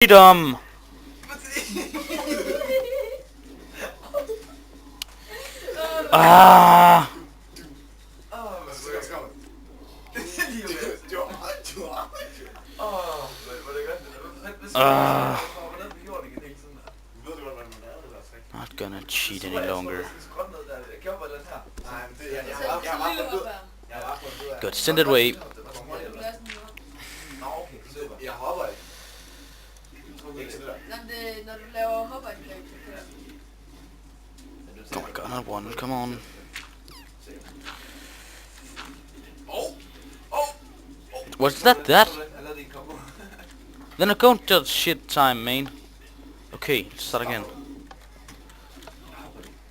Freedom! Ah! Ah! Not gonna cheat any longer. Good, send it away. Oh my god, not one, come on. Was that? Then I don't just shit time, man. Okay, let's start again.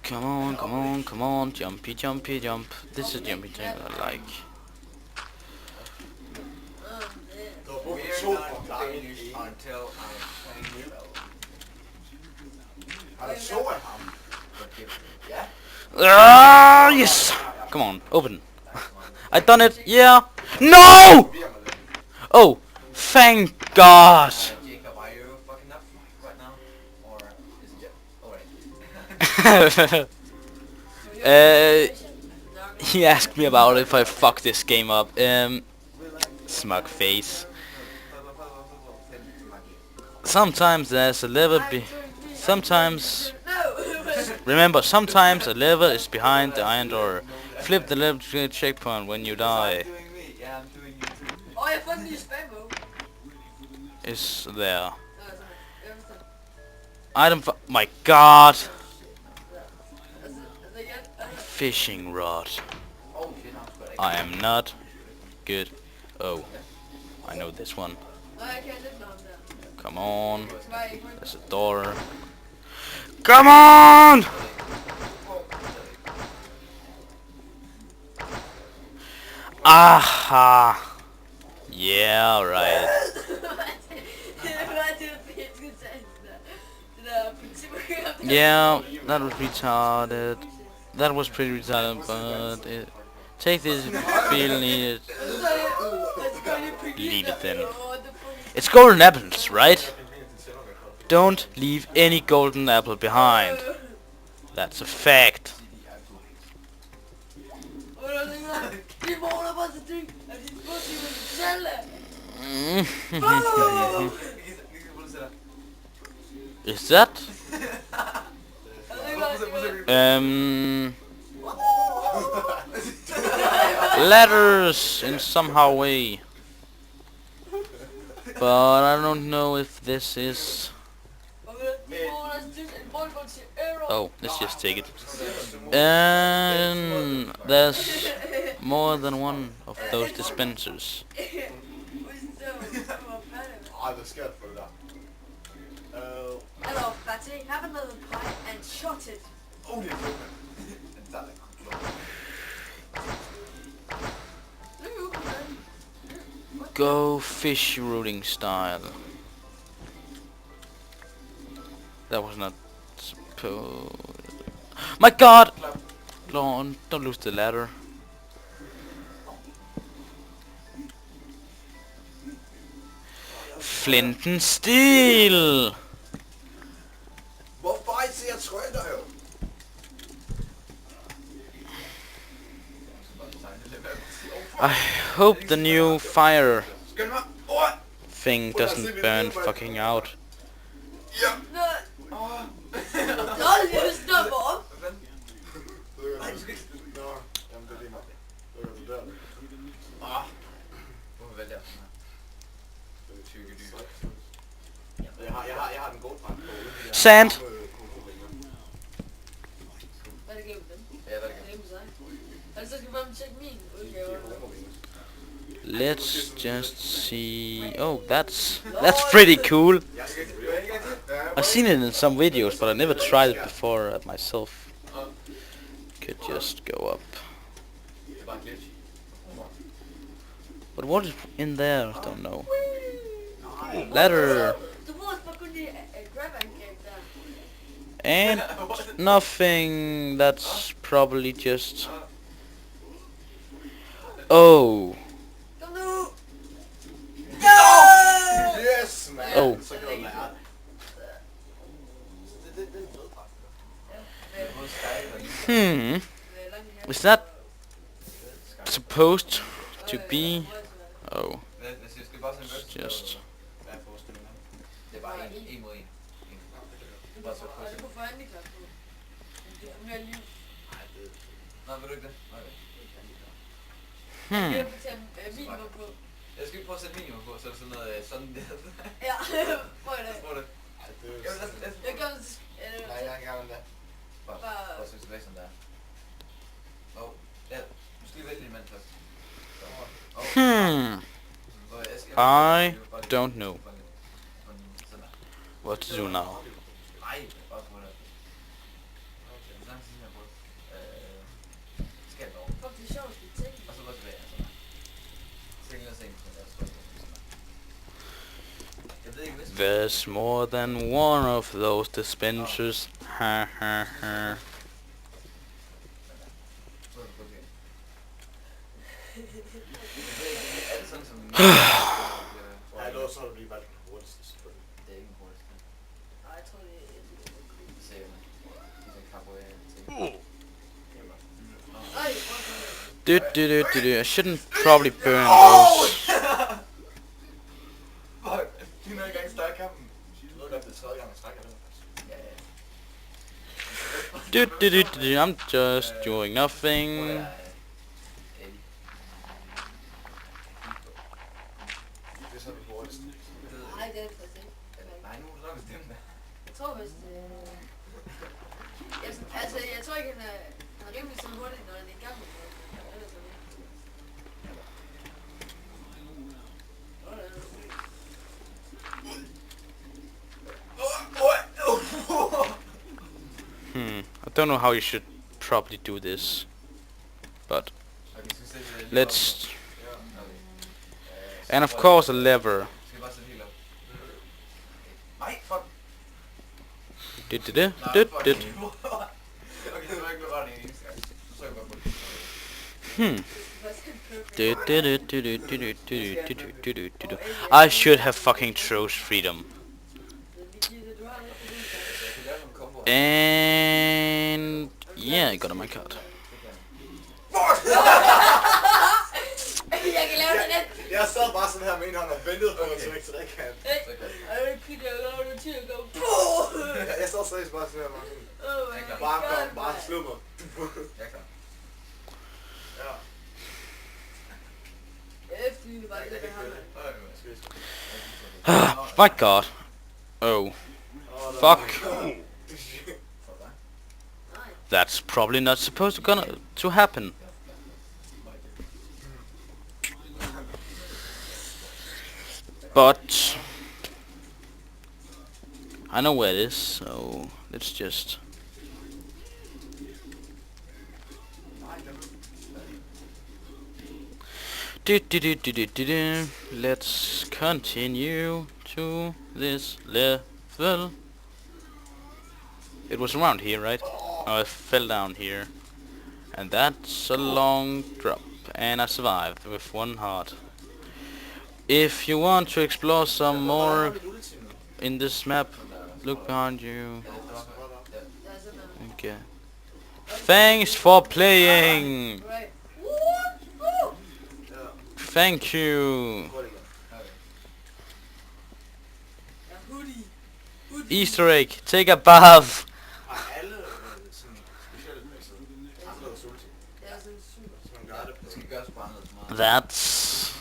Come on, jumpy, jump. This is jumpy jump I like. Ah, yes! Come on, open. I done it, yeah! No! Oh, thank God! He asked me about if I fuck this game up. Smug face. Sometimes there's a level sometimes... Remember, sometimes a level is behind the iron door. Flip the level to the checkpoint when you die. Is there. Item my God! Fishing rod. I am not good. Oh, I know this one. Come on. There's a door. Come on! Aha! Yeah, right. Yeah, that was retarded. That was pretty retarded, but take this if you feel needed. Leave it then. It's golden apples, right? Don't leave any golden apple behind. That's a fact. Is that? Letters in somehow way. But I don't know if this is... Oh, let's just take it. And there's more than one of those dispensers. Hello, Fatty. Have another pie and shot it. Go fish rooting style. That was not supposed... My God! Don't lose the ladder. Flint and steel! I hope the new fire thing doesn't burn fucking out. Sand! Let's just see... Oh, that's pretty cool. I've seen it in some videos, but I never tried it before myself. Could just go up. But what is in there? I don't know. Ladder! And nothing. That's probably just... Oh! Yes! smager, Oh. så kan du lære det. Det er en fed pakke. Is that supposed to be? Oh, it's just. Hvad er forskellen? Det er bare en mod en. Det er bare så Og det kunne få handicap på. Det er mere liv. Nej, det Nå, vil du ikke det? Okay. Jeg vil fortælle minimum på. Jeg skal prøve at sætte minimum på, så er det sådan noget sådan der. Ja, prøv det. Tror du det? Ej, det er jo Jamen, sådan. Jeg gør det. Nej, jeg er ikke gammel der. Bare synes tilbage sådan der. Åh, ja. Du skal lige vælge din mand først. I don't know what to do now. Nej, bare på det. Sådan siger jeg på det. Skal jeg dog. Fuck, det er sjovt, det er ting. Og så bare tilbage. Så kan jeg se, jeg ved ikke, hvis There's more than one of those dispensers. Ha ha ha. Ja, det var så du lige valgt den hurtigste, selvfølgelig. det er ikke en hurtigst. Nej, jeg tror, det er Det ser man. Det er karbohydrater ting. Ej, prøv I shouldn't probably burn those. Fuck, du er ikke engang starte kampen. Jeg ved godt, det er tredje gang, jeg trækker den. Ja, ja. I'm just doing nothing. Det er så den hurtigste. Nej, det er det faktisk ikke. Nej, nu er du nok bestemt det. Jeg tror vist, jeg tror ikke, han er rimelig så hurtigt, når det er en gang. Ellers er det I don't know how you should probably do this, but Okay, så sætter vi det let's. Ja, okay. And of course a lever. Skal vi bare sætte helt op? Nej, fuck. Did. Nej, fuck. Okay, det var ikke noget en eneste gang. Så jeg bare på det. I should have fucking chose freedom. And yeah, I got on my card. Jeg kan lave det net. Jeg sad bare sådan her med en hånd og ventede på, at jeg ikke trækant. Jeg sad seriøst bare sådan her. Bare slå mig. Jeg er klar. Ja. My god. Oh, fuck. That's probably not supposed to happen. But I know where it is, so let's just. Let's continue to this level. It was around here, right? Oh, I fell down here. And that's a long drop. And I survived with one heart. If you want to explore some more in this map, look behind you. Okay. Thanks for playing! Thank you! Easter egg, take a bath! That's...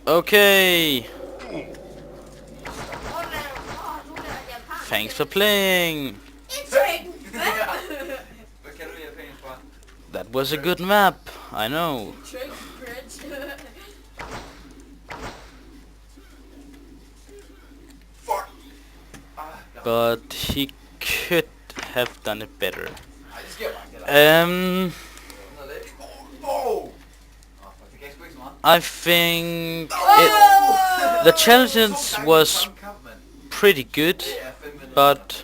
Okay! Thanks for playing! That was a good map, I know. But he could have done it better. I think the challenge was pretty good, but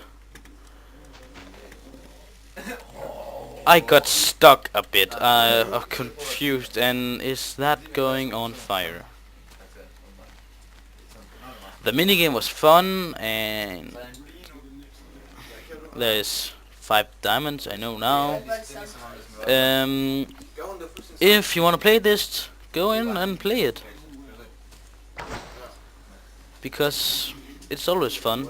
I got stuck a bit. I'm confused. And is that going on fire? The minigame was fun, and there's 5 diamonds. I know now. If you want to play this, go in and play it, because it's always fun.